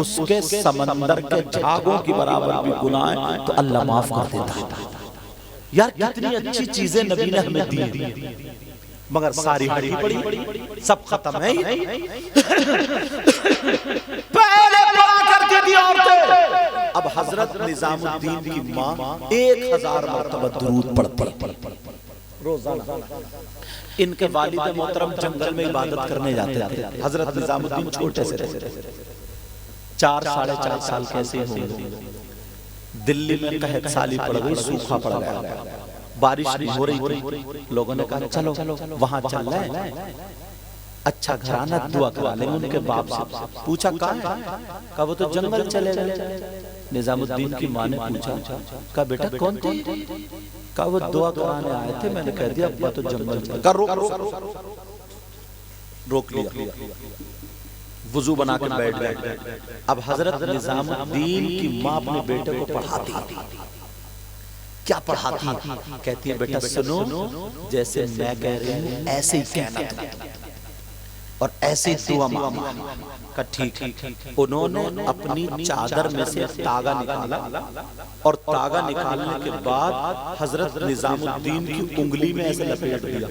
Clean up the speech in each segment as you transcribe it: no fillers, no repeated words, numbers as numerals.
اس کے سمندر کے جھاگوں کی برابر بھی گناہ ہیں تو اللہ معاف کر دیتا ہے۔ یار کتنی اچھی چیزیں نبی نے ہمیں دی، مگر ساری ہڑی پڑی، سب ختم ہے۔ پہلے پڑھا کرتی تھی عورتیں، اب حضرت نظام الدین کی ماں 1000 مرتبہ درود پڑھتی روزانہ۔ ان کے والد محترم جنگل میں عبادت کرنے جاتے تھے، حضرت نظام الدین چھوٹے سے تھے، 4-4.5 سال کیسے ہوئے، دلی میں قحط سالی پڑ گئی، سوکھا پڑ گیا، بارش نہیں ہو رہی تھی، لوگوں نے کہا چلو وہاں چل رہے ہیں، اچھا گھرانہ دعا کرا لیں۔ ان کے باپ سے پوچھا کہاں ہے، کہا وہ تو جنگل چلے گئے۔ نظام الدین کی ماں نے پوچھا، کہا بیٹا کون تھی، کہا وہ دعا کرانے آئے تھے، میں نے کہہ دیا ابا تو جنگل چلے، کہا روک لیا، وضو بنا کے بیٹھ گئے۔ اب حضرت نظام الدین کی ماں اپنے بیٹے کو پڑھاتی، کیا پڑھاتی، کہتی ہے بیٹا سنو، جیسے میں کہہ رہی ہوں ایسے ہی کہنا تھا اور ایسے ہی دعا مانگنا۔ کہا ٹھیک۔ انہوں نے اپنی چادر میں سے تاغا نکالا اور تاغا نکالنے کے بعد حضرت نظام الدین کی انگلی میں ایسے لپیٹ دیا۔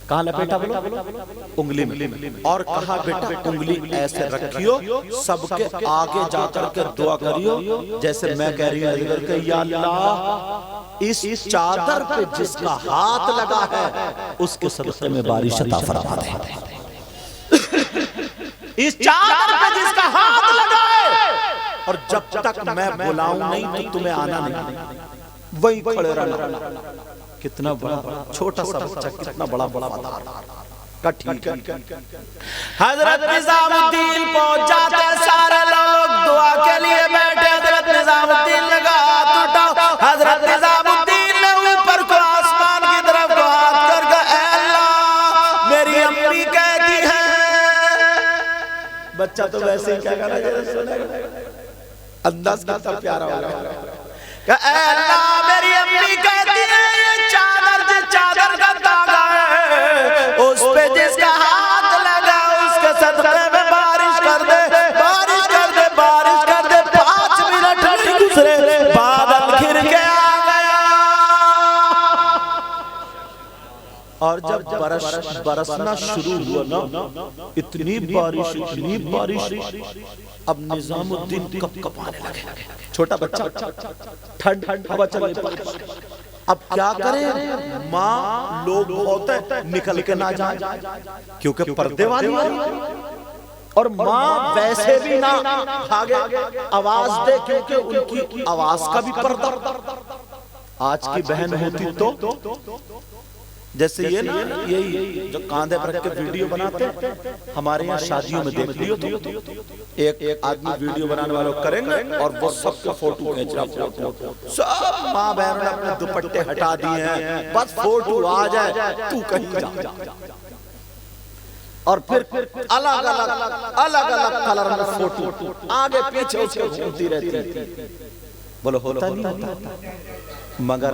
کہاں لپیٹا بولو، انگلی میں، اور کہا بیٹا انگلی ایسے رکھیو، سب کے آگے جا کر کے دعا کریو جیسے میں کہہ رہی ہوں کہ یا اللہ اس چادر پہ جس کا ہاتھ لگا ہے اس کے صدقے میں بارش عطا فرما دے، اس چادر پہ جس کا ہاتھ لگا ہے، اور جب تک میں بلاؤں نہیں تو تمہیں آنا نہیں، وہی کھڑے رہنا۔ کتنا بڑا چھوٹا سا بچہ، کتنا بڑا وفادار، کہا ٹھیک ہے۔ حضرت نظام الدین پہنچ جاتے، سارے لوگ دعا کے لیے بیٹھے، حضرت نظام الدین لگا ہاتھ اٹھا، حضرت نظام الدین نے اوپر کو آسمان کی طرف ہاتھ کر کے اے اللہ میری امی کہتی ہے، بچہ تو ویسے ہی کیا کرنا ہے، انداز کتنا پیارا ہوگا، کہ اے اللہ میری امی کہتی ہے یہ چادر جس چادر کا تاغا ہے اس پہ جس کا ہاتھ لگا اس کے صدقے میں بارش کر دے، بارش کر دے، بارش کر دے۔ 5 منٹ نہیں گزرے بادل گھر کے آ گیا، اور جب برسنا شروع ہوا نا، اتنی بارش، اب نظام الدین کپ کپانے لگے، چھوٹا بچہ، ٹھنڈ ہوا چلنے پر، اب کیا کریں، ماں لوگ ہوتے نکل کے نہ جائیں کیونکہ پردے والی ہے، اور ماں ویسے بھی نہ بھاگے آواز دے کیونکہ ان کی آواز کا بھی پردہ۔ آج کی بہن ہوتی تو جیسے یہ نا، یہی جو کاندھے پر رکھ کے ویڈیو بناتے ہیں، ہمارے یہاں شادیوں میں دیکھ لیو تو ایک آدمی ویڈیو بنانے والوں کریں گے اور وہ سب کا فوٹو کھینچ رہا، سب ماں بہنوں نے اپنے دوپٹے ہٹا دیے ہیں، بس فوٹو آ جائے تو کہیں جا، اور پھر الگ الگ کلر میں فوٹو آگے پیچھے اس کے گھومتی رہتی ہے۔ بولو ہوتا نہیں ہوتا، مگر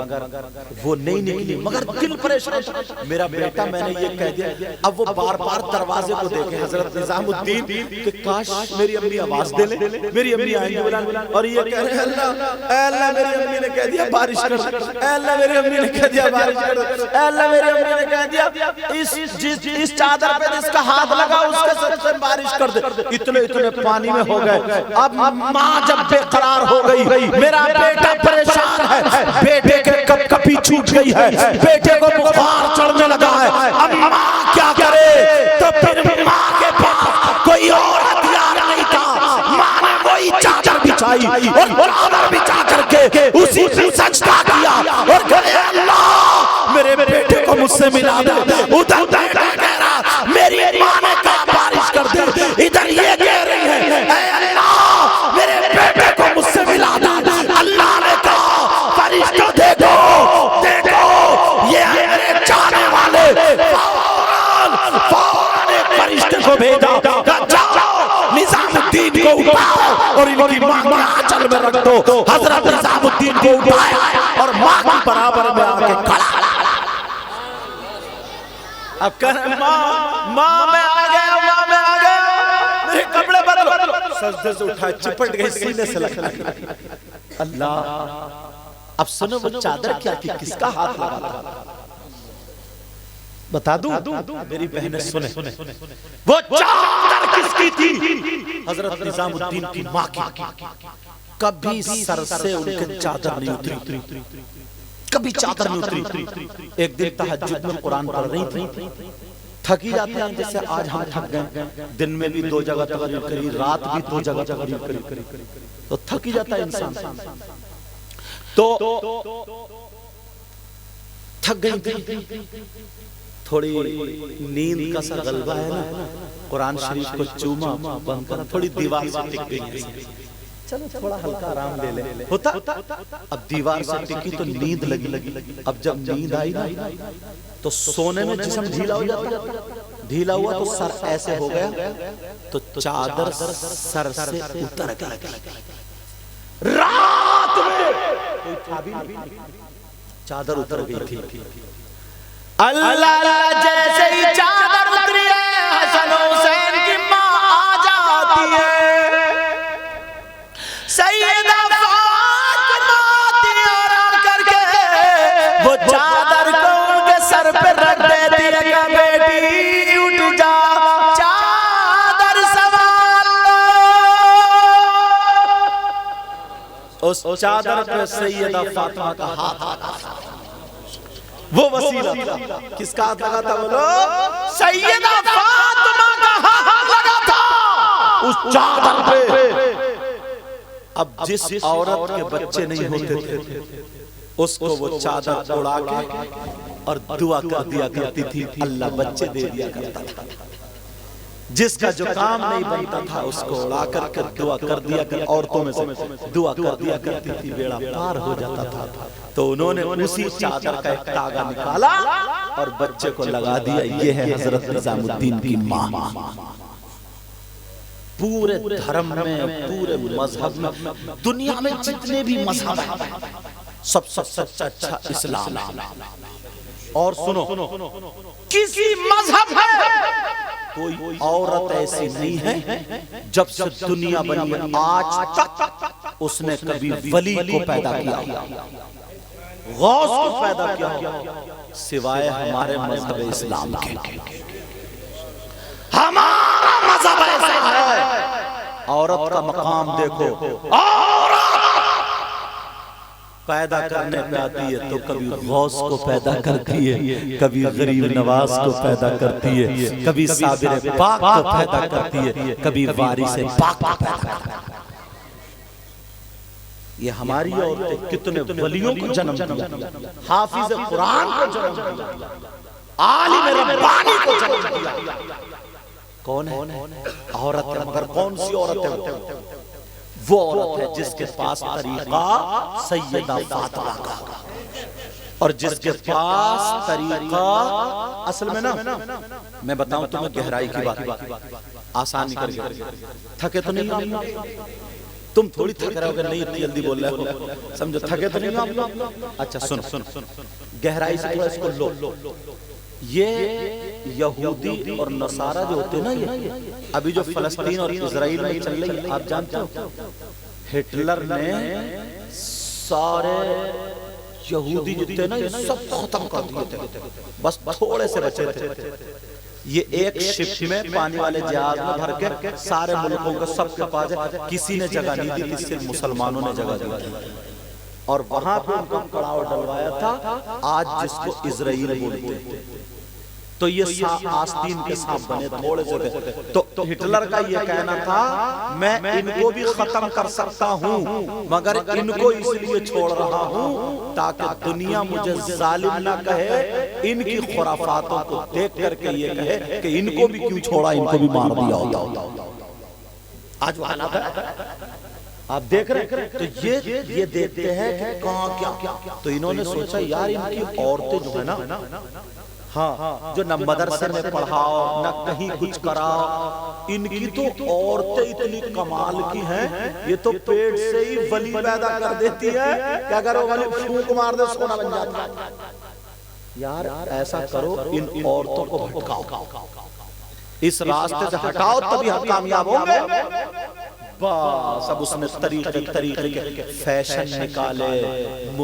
وہ نہیں نکلی، مگر دل پریشان تھا، میرا بیٹا، میں نے یہ کہہ دیا۔ اب وہ بار بار دروازے کو دیکھے حضرت نظام الدین کہ کاش میری امی آواز دے لے، میری امی آئیں گی بلانے، اور یہ کہہ رہے اللہ، اے اللہ میری امی نے کہہ دیا بارش کر دے، اے اللہ میری امی نے کہہ دیا بارش کر دے، اے اللہ میری امی نے کہہ دیا اس چادر پہ جس کا ہاتھ لگا اس کے سب سے بارش کر دے۔ اتنے پانی میں ہو گئے۔ اب ماں جب بے قرار ہو گئی، میرا بیٹا پریشان ہے، بیٹے کے کپ کپی چھوٹ گئی ہے، بیٹے کو بخار چڑھنے لگا ہے، اب ماں کیا کرے؟ تو پھر ماں کے پاس کوئی اور ہتھیار نہیں تھا، ماں نے وہی چادر بچھائی اور چادر بچھا کر کے اسی سے سجدہ کیا اور کہے اللہ میرے بیٹے کو مجھ سے ملا دے۔ ادھر بیٹا کہہ رہا میری ماں نے کہا بارش کر دے، ادھر یہ کہہ رہی ہے اے اللہ میرے بیٹے کو مجھ سے ملا دے۔ اللہ نے کہا فرشتوں دیکھو یہ میرے چاہنے والے، فوراً ایک فرشتے کو بھیجا، جاؤ نظام الدین کو اٹھاؤ اور ان کی ماں کے آنچل میں رکھ دو۔ حضرت نظام الدین کو اٹھایا اور ماں کی برابر میں آ کے کھڑا۔ اب کہہ رہے ماں میں آ گیا، ماں میں آ گیا، میرے کپڑے بدلو، سجدے سے اٹھائے چپٹ گئی سینے سے لگی. اللہ اب سنو وہ چادر کیا تھی, کس کا ہاتھ لگا تھا بتا دوں میری بہنیں سنیں, وہ چادر کس کی تھی؟ حضرت نظام الدین کی ماں کی. کبھی سر سے ان کے چادر نہیں اتری, کبھی چادر نہیں اتری. ایک دن تہجد میں قرآن پڑھ رہی تھی, تھکی جاتے ہیں جیسے آج ہم تھک گئے, دن میں بھی 2 جگہ تقریر کری, رات بھی 2 جگہ تقریر کری, تو تھکی جاتا ہے انسان. تو تھک گئی تھی, تھوڑی نیند کا سا غلبہ ہے نا, قرآن شریف کو چوما بند کر, تھوڑی دیوار سے ٹک گئی, چلو تھوڑا ہلکا آرام لے لے ہوتا. اب دیوار سے ٹکی تو نیند لگی. اب جب نیند آئی نا تو سونے میں جسم ڈھیلا ہو جاتا, ڈھیلا ہوا تو سر ایسے ہو گیا, تو چادر سر سے اتر گئی. رات میں کوئی تھا بھی نہیں, چادر اتر گئی تھی. اللہ جیسے ہی چادر اتری ہے, حسن حسین کی ماں آ جاتی ہے, سیدہ فاطمہ تیار کر کے وہ چادر کو ان کے سر پہ رکھ دیتی ہے کہ بیٹی اٹھ جا, چادر سنبھال لو. اس چادر پہ سیدہ فاطمہ کا ہاتھ آتا تھا. وہ وسیلہ تھا, کس کا ہاتھ لگا تھا بولو؟ سیدہ فاطمہ کا ہاتھ لگا تھا اس چادر پہ. اب جس عورت کے بچے نہیں ہوتے تھے اس کو وہ چادر اڑا کے اور دعا کر دیا کرتی تھی, اللہ بچے دے دیا کرتا تھا. جس کا جو کام نہیں بنتا تھا اس کو اڑا کر دعا کر دیا کر, عورتوں میں سے دعا کر دیا کرتی تھی, بیڑا پار ہو جاتا تھا. تو انہوں نے اسی چادر کا ایک تاغا نکالا اور بچے کو لگا دیا. یہ ہے حضرت نظام الدین کی ماں. پورے دھرم میں, پورے مذہب میں, دنیا میں جتنے بھی مذہب ہیں سب سے اچھا اسلام ہے. اور سنو, کسی مذہب ہے کوئی عورت ایسی نہیں ہے جب سے دنیا بنی ہے آج تک اس نے کبھی ولی کو پیدا کیا, غوث کو پیدا کیا, سوائے ہمارے مذہب اسلام کے. ہمارا مذہب ایسا ہے, عورت کا مقام دیکھو, عورت پیدا کرنے پہ آتی ہے تو کبھی غوث کو پیدا کرتی ہے, کبھی غریب نواز کو پیدا کرتی ہے, کبھی صابر پاک کو پیدا کرتی ہے, کبھی وارث پاک کو پیدا کرتی ہے. یہ ہماری عورتیں کتنے ولیوں کو جنم دیا, حافظ قرآن کو جنم دیا, عالم ربانی کو جنم دیا. کون ہے عورت ہے, مگر کون سی عورت ہے؟ وہ عورت ہے جس کے پاس طریقہ سیدہ فاطمہ کا, اور جس کے پاس طریقہ اصل میں نا, میں بتاؤں تمہیں گہرائی کی بات, آسانی کر کے, تھکے تو نہیں ہو تم, تھوڑی تھک رہے ہو کہ نہیں اتنی جلدی بول رہے ہو, سمجھو تھکے تو نہیں ہو. اچھا سن, گہرائی سے تھوڑا اس کو لو. یہ یہودی اور نصارہ جو ہوتے نا, یہ ابھی جو فلسطین اور اسرائیل میں چل رہی ہے, آپ جانتے ہو ہٹلر نے سارے یہودی جو تھے نا یہ سب ختم کر دیے تھے, بس تھوڑے سے بچے تھے. یہ ایک شپ میں پانی والے جہاز میں بھر کے سارے ملکوں کو سب کے پاس, کسی نے جگہ نہیں دی تھی, صرف مسلمانوں نے جگہ دی تھی, اور وہاں پہ ان کو کڑاؤ ڈلوایا تھا آج جس کو اسرائیل بولتے ہیں. تو یہ آستین کے ساتھ بنے تھوڑے سے, تو ہٹلر کا یہ کہنا تھا میں ان کو بھی ختم کر سکتا ہوں مگر ان کو اس لیے چھوڑ رہا ہوں تاکہ دنیا مجھے ظالم نہ کہے, ان کی خرافاتوں کو دیکھ کر کے یہ کہے کہ ان کو بھی کیوں چھوڑا, ان کو بھی مار دیا ہوتا. آج وہ حالات ہے آپ دیکھ رہے ہیں. تو یہ دیکھتے ہیں کہ کہاں کیا, تو انہوں نے سوچا یار ان کی عورتیں جو ہے نا, ہاں جو نہ مدرسے میں پڑھاؤ نہ کہیں کچھ کراؤ, ان کی تو عورتیں اتنی کمال کی ہیں, یہ تو پیٹ سے ہی ولی پیدا کر دیتی ہے کہ اگر وہ ولی پھونک مار دے سونا بن جاتا ہے. یار ایسا کرو, ان عورتوں کو بھٹکاؤ, اس راستے سے ہٹاؤ, تبھی ہم کامیاب ہوں گے. بس اب اس نے طریقے کے فیشن نکالے.